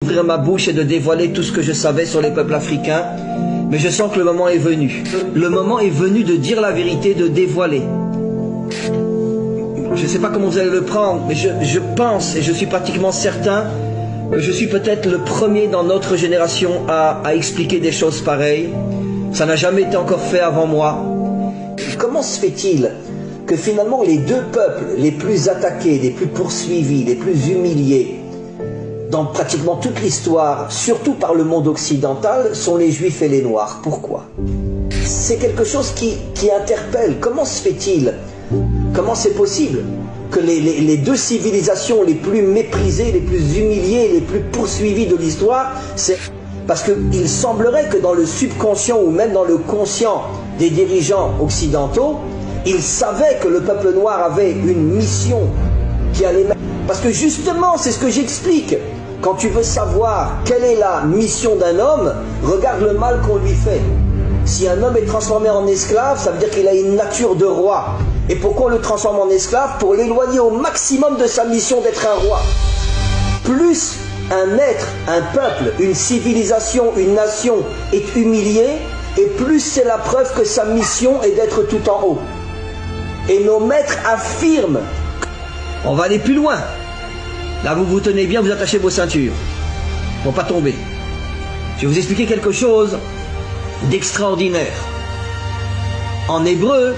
d'ouvrir ma bouche et de dévoiler tout ce que je savais sur les peuples africains, mais je sens que le moment est venu. Le moment est venu de dire la vérité, de dévoiler. Je ne sais pas comment vous allez le prendre, mais je pense et je suis pratiquement certain que je suis peut-être le premier dans notre génération à expliquer des choses pareilles. Ça n'a jamais été encore fait avant moi. Comment se fait-il que finalement les deux peuples les plus attaqués, les plus poursuivis, les plus humiliés dans pratiquement toute l'histoire, surtout par le monde occidental, sont les Juifs et les Noirs? Pourquoi? C'est quelque chose qui interpelle. Comment se fait-il? Comment c'est possible que les deux civilisations les plus méprisées, les plus humiliées, les plus poursuivies de l'histoire, c'est parce qu'il semblerait que dans le subconscient ou même dans le conscient des dirigeants occidentaux, ils savaient que le peuple noir avait une mission qui allait... Parce que justement, c'est ce que j'explique. Quand tu veux savoir quelle est la mission d'un homme, regarde le mal qu'on lui fait. Si un homme est transformé en esclave, ça veut dire qu'il a une nature de roi. Et pourquoi on le transforme en esclave? Pour l'éloigner au maximum de sa mission d'être un roi. Plus un être, un peuple, une civilisation, une nation est humilié, et plus c'est la preuve que sa mission est d'être tout en haut. Et nos maîtres affirment. On va aller plus loin. Là, vous vous tenez bien, vous attachez vos ceintures pour pas tomber. Je vais vous expliquer quelque chose d'extraordinaire. En hébreu,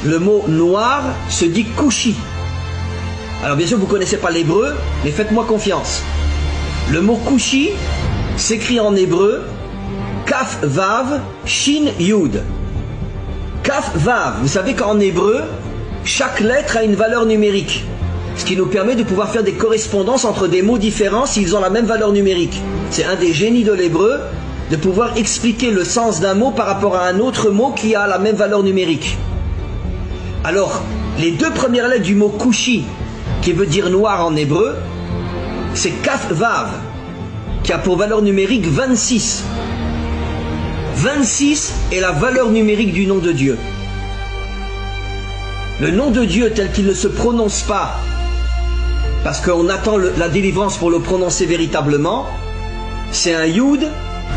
le mot noir se dit kushi. Alors bien sûr, vous ne connaissez pas l'hébreu, mais faites-moi confiance. Le mot kushi s'écrit en hébreu Kaf Vav Shin Yud. Kaf Vav, vous savez qu'en hébreu, chaque lettre a une valeur numérique. Ce qui nous permet de pouvoir faire des correspondances entre des mots différents s'ils ont la même valeur numérique. C'est un des génies de l'hébreu de pouvoir expliquer le sens d'un mot par rapport à un autre mot qui a la même valeur numérique. Alors, les deux premières lettres du mot kushi, qui veut dire noir en hébreu, c'est Kaf Vav, qui a pour valeur numérique 26. 26 est la valeur numérique du nom de Dieu. Le nom de Dieu tel qu'il ne se prononce pas, parce qu'on attend la délivrance pour le prononcer véritablement, c'est un Yud,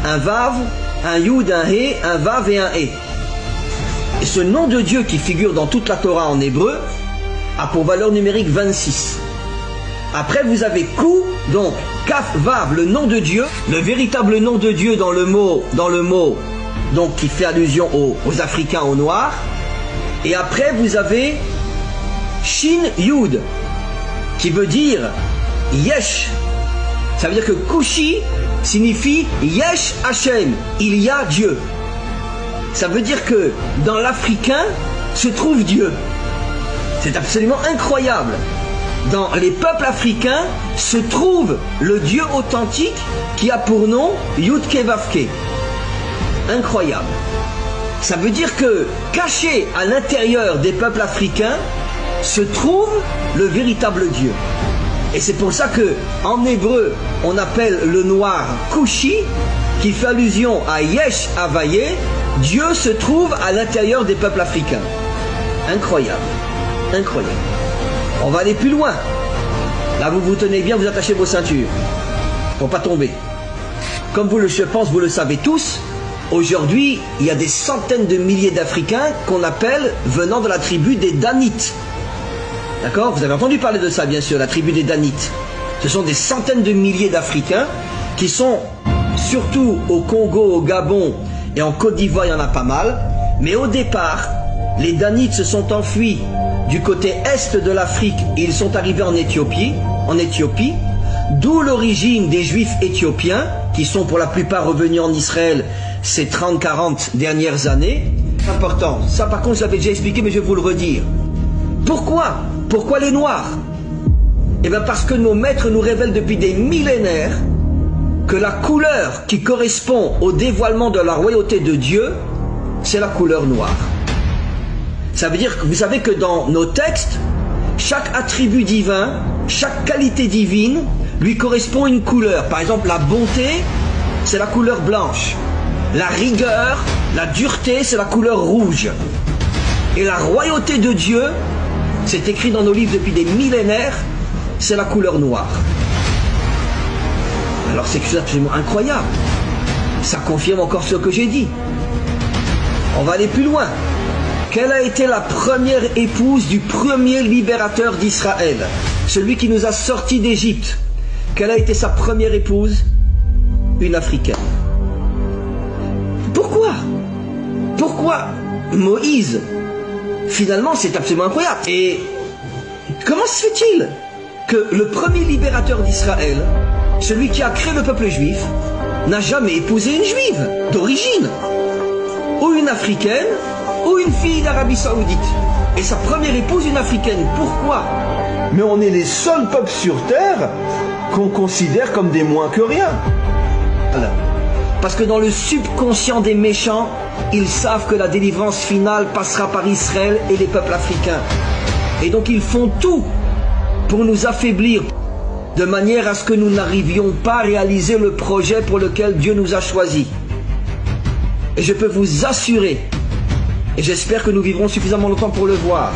un Vav, un Yud, un He, un Vav et un He. Et ce nom de Dieu qui figure dans toute la Torah en hébreu a pour valeur numérique 26. Après vous avez Kou, donc Kaf Vav, le nom de Dieu, le véritable nom de Dieu dans le mot donc qui fait allusion aux Africains, aux Noirs. Et après vous avez Shin Yud, qui veut dire Yesh. Ça veut dire que Kushi signifie Yesh Hashem, il y a Dieu. Ça veut dire que dans l'Africain se trouve Dieu. C'est absolument incroyable. Dans les peuples africains se trouve le Dieu authentique qui a pour nom Yud-Ke Vav-Ke. Incroyable. Ça veut dire que caché à l'intérieur des peuples africains se trouve le véritable Dieu. Et c'est pour ça que en hébreu on appelle le noir Kushi, qui fait allusion à Yesh Havaye. Dieu se trouve à l'intérieur des peuples africains. Incroyable. Incroyable. On va aller plus loin. Là vous vous tenez bien, vous attachez vos ceintures pour pas tomber. Comme je pense vous le savez tous, aujourd'hui il y a des centaines de milliers d'Africains qu'on appelle venant de la tribu des Danites. D'accord? Vous avez entendu parler de ça bien sûr, la tribu des Danites. Ce sont des centaines de milliers d'Africains qui sont surtout au Congo, au Gabon et en Côte d'Ivoire, il y en a pas mal. Mais au départ, les Danites se sont enfuis du côté est de l'Afrique et ils sont arrivés en Éthiopie, d'où l'origine des Juifs éthiopiens qui sont pour la plupart revenus en Israël ces 30-40 dernières années. C'est important. Ça par contre, je l'avais déjà expliqué, mais je vais vous le redire. Pourquoi? Pourquoi les Noirs? Eh bien parce que nos maîtres nous révèlent depuis des millénaires que la couleur qui correspond au dévoilement de la royauté de Dieu, c'est la couleur noire. Ça veut dire que vous savez que dans nos textes, chaque attribut divin, chaque qualité divine lui correspond une couleur. Par exemple, la bonté, c'est la couleur blanche. La rigueur, la dureté, c'est la couleur rouge. Et la royauté de Dieu, c'est écrit dans nos livres depuis des millénaires, c'est la couleur noire. Alors c'est quelque chose d'absolument incroyable. Ça confirme encore ce que j'ai dit. On va aller plus loin. Quelle a été la première épouse du premier libérateur d'Israël? Celui qui nous a sortis d'Égypte. Quelle a été sa première épouse? Une Africaine. Pourquoi? Pourquoi Moïse? Finalement, c'est absolument incroyable. Et comment se fait-il que le premier libérateur d'Israël, celui qui a créé le peuple juif, n'a jamais épousé une juive d'origine, ou une africaine, ou une fille d'Arabie Saoudite? Et sa première épouse, une africaine. Pourquoi? Mais on est les seuls peuples sur terre qu'on considère comme des moins que rien. Voilà. Parce que dans le subconscient des méchants, ils savent que la délivrance finale passera par Israël et les peuples africains. Et donc ils font tout pour nous affaiblir, de manière à ce que nous n'arrivions pas à réaliser le projet pour lequel Dieu nous a choisis. Et je peux vous assurer, et j'espère que nous vivrons suffisamment longtemps pour le voir,